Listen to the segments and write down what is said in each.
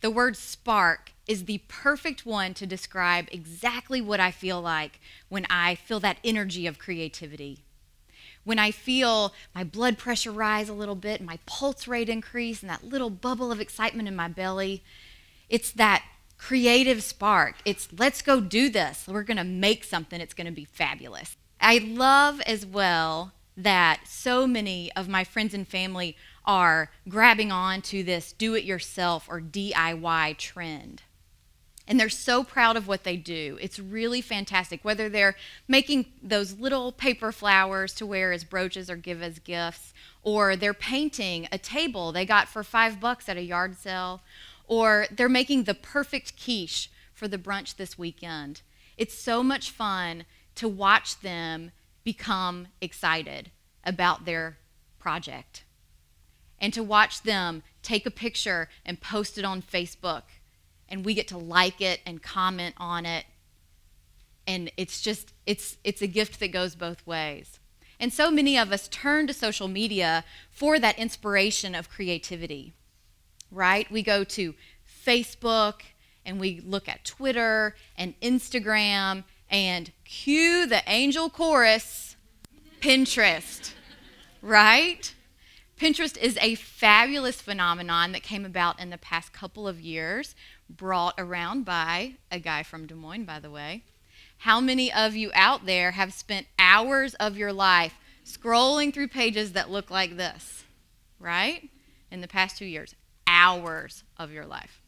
the word spark is the perfect one to describe exactly what I feel like when I feel that energy of creativity. When I feel my blood pressure rise a little bit, my pulse rate increase, and that little bubble of excitement in my belly, it's that creative spark. It's let's go do this. We're going to make something. It's going to be fabulous. I love as well that so many of my friends and family are grabbing on to this do-it-yourself or DIY trend. And they're so proud of what they do. It's really fantastic, whether they're making those little paper flowers to wear as brooches or give as gifts, or they're painting a table they got for $5 at a yard sale, or they're making the perfect quiche for the brunch this weekend. It's so much fun to watch them become excited about their project and to watch them take a picture and post it on Facebook, and we get to like it and comment on it. And it's just, it's a gift that goes both ways. And so many of us turn to social media for that inspiration of creativity, right? We go to Facebook and we look at Twitter and Instagram and cue the angel chorus, Pinterest, right? Pinterest is a fabulous phenomenon that came about in the past couple of years, brought around by a guy from Des Moines, by the way. How many of you out there have spent hours of your life scrolling through pages that look like this, right? In the past 2 years, hours of your life.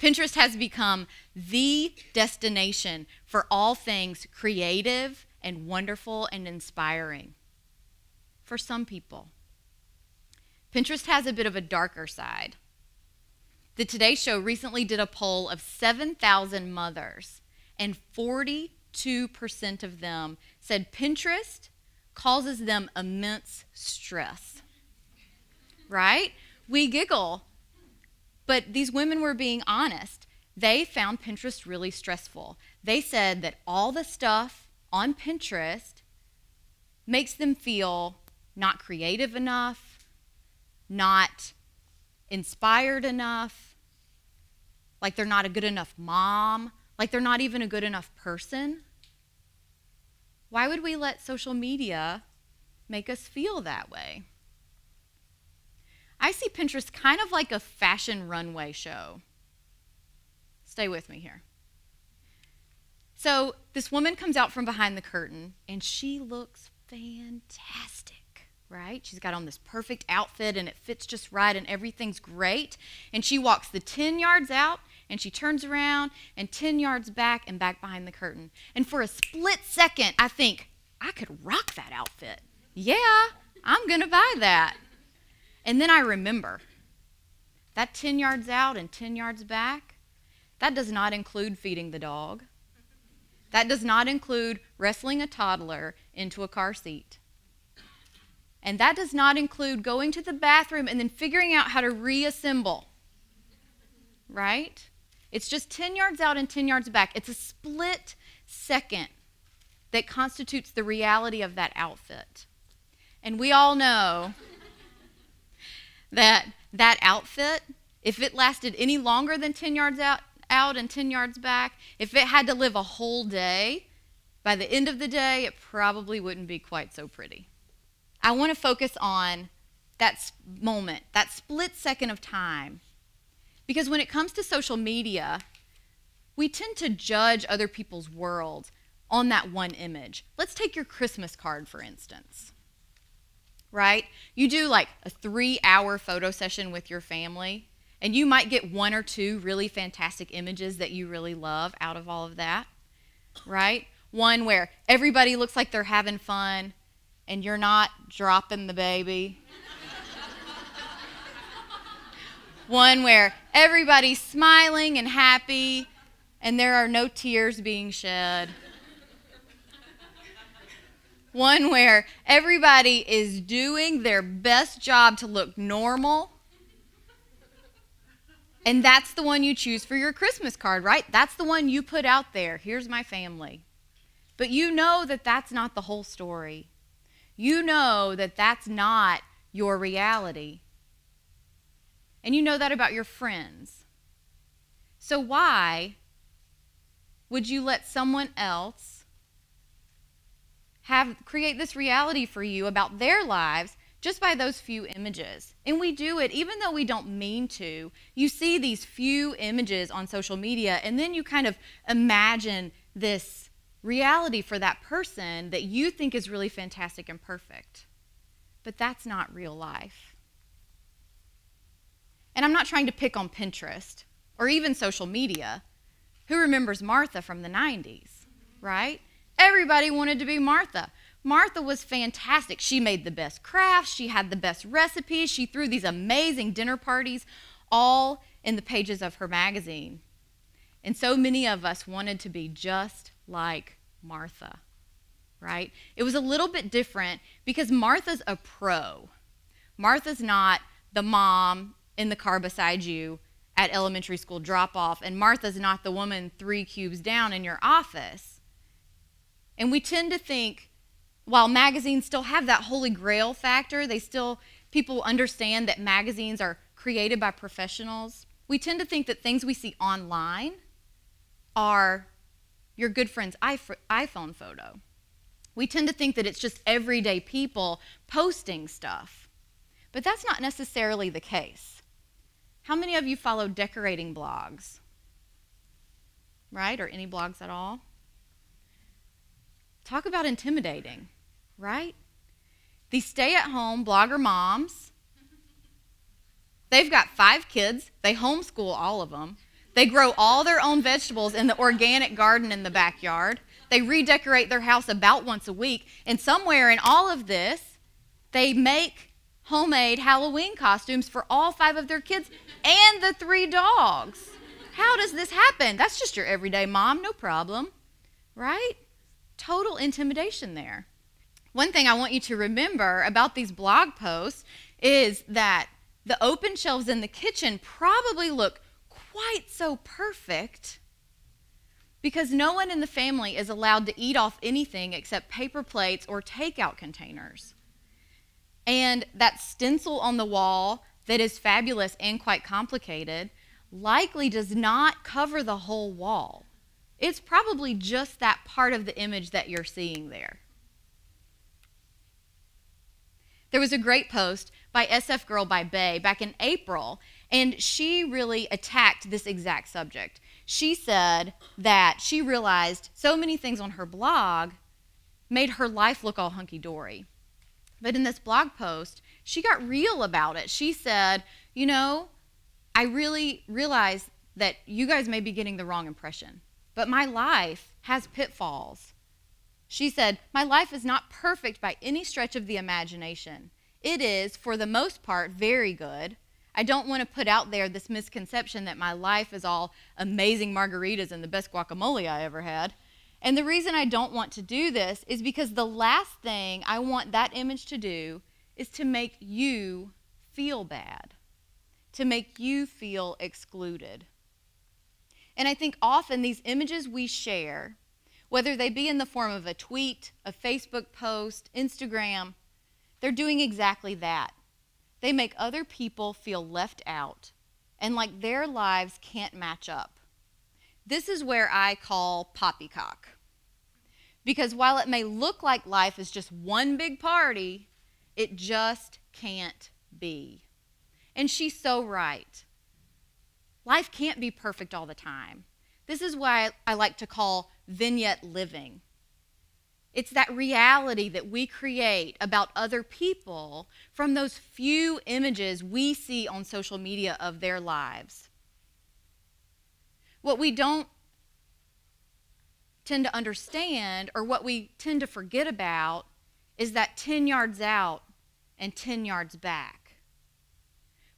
Pinterest has become the destination for all things creative and wonderful and inspiring for some people. Pinterest has a bit of a darker side. The Today Show recently did a poll of 7,000 mothers, and 42% of them said Pinterest causes them immense stress. Right? We giggle, but these women were being honest. They found Pinterest really stressful. They said that all the stuff on Pinterest makes them feel not creative enough, not inspired enough, like they're not a good enough mom, like they're not even a good enough person. Why would we let social media make us feel that way? I see Pinterest kind of like a fashion runway show. Stay with me here. So this woman comes out from behind the curtain, and she looks fantastic, right? She's got on this perfect outfit, and it fits just right, and everything's great. And she walks the 10 yards out, and she turns around, and 10 yards back, and back behind the curtain. And for a split second, I think, I could rock that outfit. Yeah, I'm going to buy that. And then I remember, that 10 yards out and 10 yards back, that does not include feeding the dog. That does not include wrestling a toddler into a car seat. And that does not include going to the bathroom and then figuring out how to reassemble. Right? It's just 10 yards out and 10 yards back. It's a split second that constitutes the reality of that outfit. And we all know that outfit, if it lasted any longer than 10 yards out and 10 yards back, if it had to live a whole day, by the end of the day, it probably wouldn't be quite so pretty. I want to focus on that moment, that split second of time. Because when it comes to social media, we tend to judge other people's world on that one image. Let's take your Christmas card, for instance. Right? You do like a 3-hour photo session with your family, and you might get 1 or 2 really fantastic images that you really love out of all of that. Right? One where everybody looks like they're having fun, and you're not dropping the baby. One where everybody's smiling and happy, and there are no tears being shed. One where everybody is doing their best job to look normal. And that's the one you choose for your Christmas card, right? That's the one you put out there. Here's my family. But you know that that's not the whole story. You know that that's not your reality. And you know that about your friends. So why would you let someone else create this reality for you about their lives just by those few images? And we do it even though we don't mean to. You see these few images on social media, and then you kind of imagine this reality for that person that you think is really fantastic and perfect. But that's not real life. And I'm not trying to pick on Pinterest or even social media. Who remembers Martha from the 90s, right? Everybody wanted to be Martha. Martha was fantastic. She made the best crafts. She had the best recipes. She threw these amazing dinner parties, all in the pages of her magazine. And so many of us wanted to be just like Martha, right? It was a little bit different because Martha's a pro. Martha's not the mom in the car beside you at elementary school drop-off, and Martha's not the woman 3 cubes down in your office. And we tend to think, while magazines still have that holy grail factor, people understand that magazines are created by professionals. We tend to think that things we see online are your good friend's iPhone photo. We tend to think that it's just everyday people posting stuff. But that's not necessarily the case. How many of you follow decorating blogs? Right? Or any blogs at all? Talk about intimidating, right? These stay-at-home blogger moms, they've got 5 kids. They homeschool all of them. They grow all their own vegetables in the organic garden in the backyard. They redecorate their house about once a week. And somewhere in all of this, they make homemade Halloween costumes for all 5 of their kids and the 3 dogs. How does this happen? That's just your everyday mom, no problem, right? Total intimidation there. One thing I want you to remember about these blog posts is that the open shelves in the kitchen probably look quite so perfect because no one in the family is allowed to eat off anything except paper plates or takeout containers. And that stencil on the wall that is fabulous and quite complicated likely does not cover the whole wall. It's probably just that part of the image that you're seeing there. There was a great post by SF Girl by Bay back in April, and she really attacked this exact subject. She said that she realized so many things on her blog made her life look all hunky-dory. But in this blog post, she got real about it. She said, you know, I really realize that you guys may be getting the wrong impression, but my life has pitfalls. She said, my life is not perfect by any stretch of the imagination. It is, for the most part, very good. I don't want to put out there this misconception that my life is all amazing margaritas and the best guacamole I ever had. And the reason I don't want to do this is because the last thing I want that image to do is to make you feel bad, to make you feel excluded. And I think often these images we share, whether they be in the form of a tweet, a Facebook post, Instagram, they're doing exactly that. They make other people feel left out and like their lives can't match up. This is where I call poppycock. Because while it may look like life is just one big party, it just can't be. And she's so right. Life can't be perfect all the time. This is why I like to call vignette living. It's that reality that we create about other people from those few images we see on social media of their lives. What we don't tend to understand, or what we tend to forget about, is that 10 yards out and 10 yards back.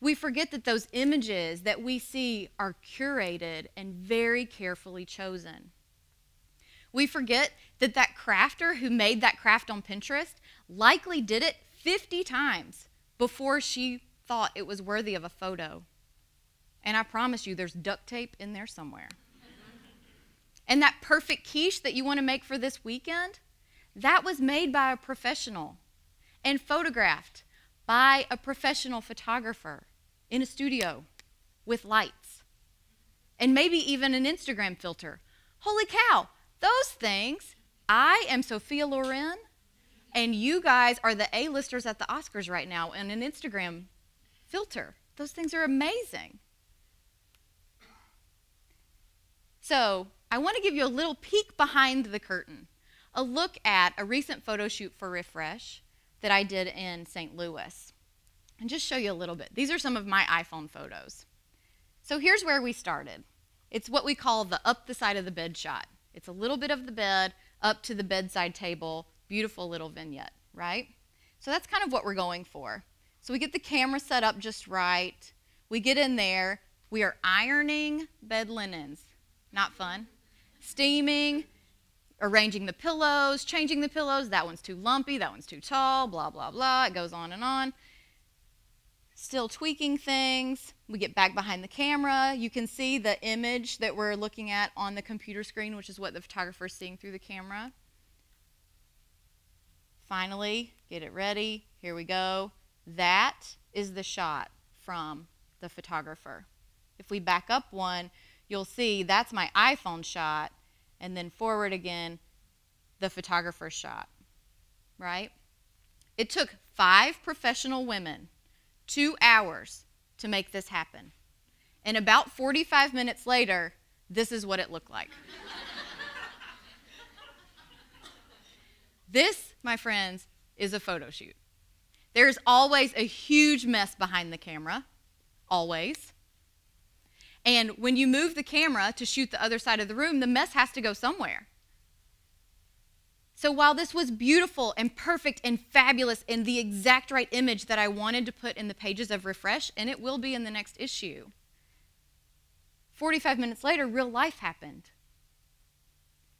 We forget that those images that we see are curated and very carefully chosen. We forget that that crafter who made that craft on Pinterest likely did it 50 times before she thought it was worthy of a photo. And I promise you, there's duct tape in there somewhere. And that perfect quiche that you want to make for this weekend, that was made by a professional and photographed by a professional photographer in a studio with lights. and maybe even an Instagram filter. Holy cow, those things, I am Sophia Loren, and you guys are the A-listers at the Oscars right now in an Instagram filter. Those things are amazing. So I want to give you a little peek behind the curtain, a look at a recent photo shoot for Refresh that I did in St. Louis, and just show you a little bit. These are some of my iPhone photos. So here's where we started. It's what we call the up the side of the bed shot. It's a little bit of the bed up to the bedside table, beautiful little vignette, right? So that's kind of what we're going for. So we get the camera set up just right. We get in there. We are ironing bed linens. Not fun. Steaming, arranging the pillows, changing the pillows. That one's too lumpy, that one's too tall, blah, blah, blah. It goes on and on. Still tweaking things. We get back behind the camera. You can see the image that we're looking at on the computer screen, which is what the photographer's seeing through the camera. Finally, get it ready. Here we go. That is the shot from the photographer. If we back up one, you'll see that's my iPhone shot, and then forward again, the photographer's shot, right? It took 5 professional women 2 hours to make this happen. And about 45 minutes later, this is what it looked like. This, my friends, is a photo shoot. There's always a huge mess behind the camera, always. And when you move the camera to shoot the other side of the room, the mess has to go somewhere. So while this was beautiful and perfect and fabulous and the exact right image that I wanted to put in the pages of Refresh, and it will be in the next issue, 45 minutes later, real life happened.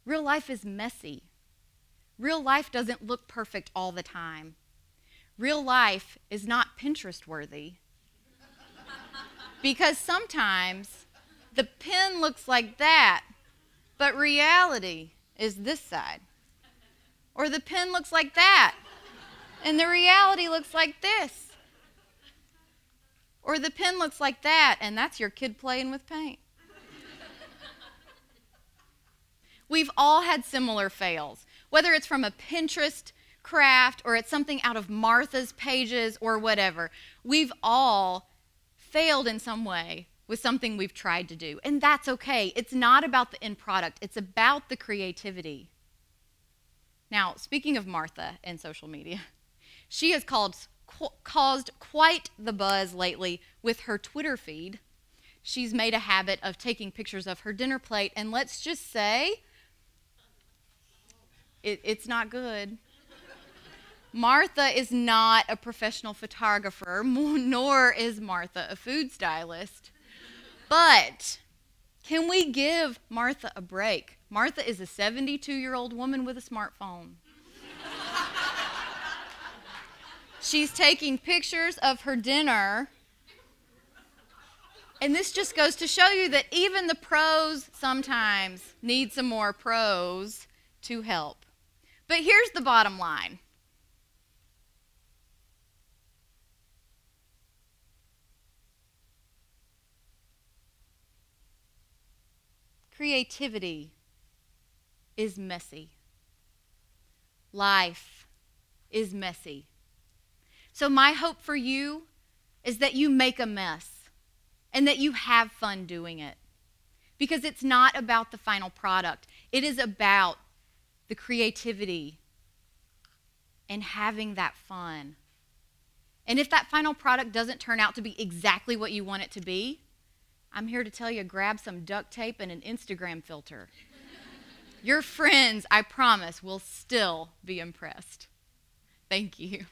Real life is messy. Real life doesn't look perfect all the time. Real life is not Pinterest worthy. Because sometimes the pen looks like that, but reality is this side. Or the pen looks like that, and the reality looks like this. Or the pen looks like that, and that's your kid playing with paint. We've all had similar fails, whether it's from a Pinterest craft or it's something out of Martha's pages or whatever. We've all failed in some way with something we've tried to do, and that's okay. It's not about the end product. It's about the creativity. Now, speaking of Martha and social media, she has caused quite the buzz lately with her Twitter feed. She's made a habit of taking pictures of her dinner plate, and let's just say it's not good. Martha is not a professional photographer, nor is Martha a food stylist. But can we give Martha a break? Martha is a 72-year-old woman with a smartphone. She's taking pictures of her dinner. And this just goes to show you that even the pros sometimes need some more pros to help. But here's the bottom line. Creativity is messy. Life is messy. So my hope for you is that you make a mess and that you have fun doing it. Because it's not about the final product. It is about the creativity and having that fun. And if that final product doesn't turn out to be exactly what you want it to be, I'm here to tell you, grab some duct tape and an Instagram filter. Your friends, I promise, will still be impressed. Thank you.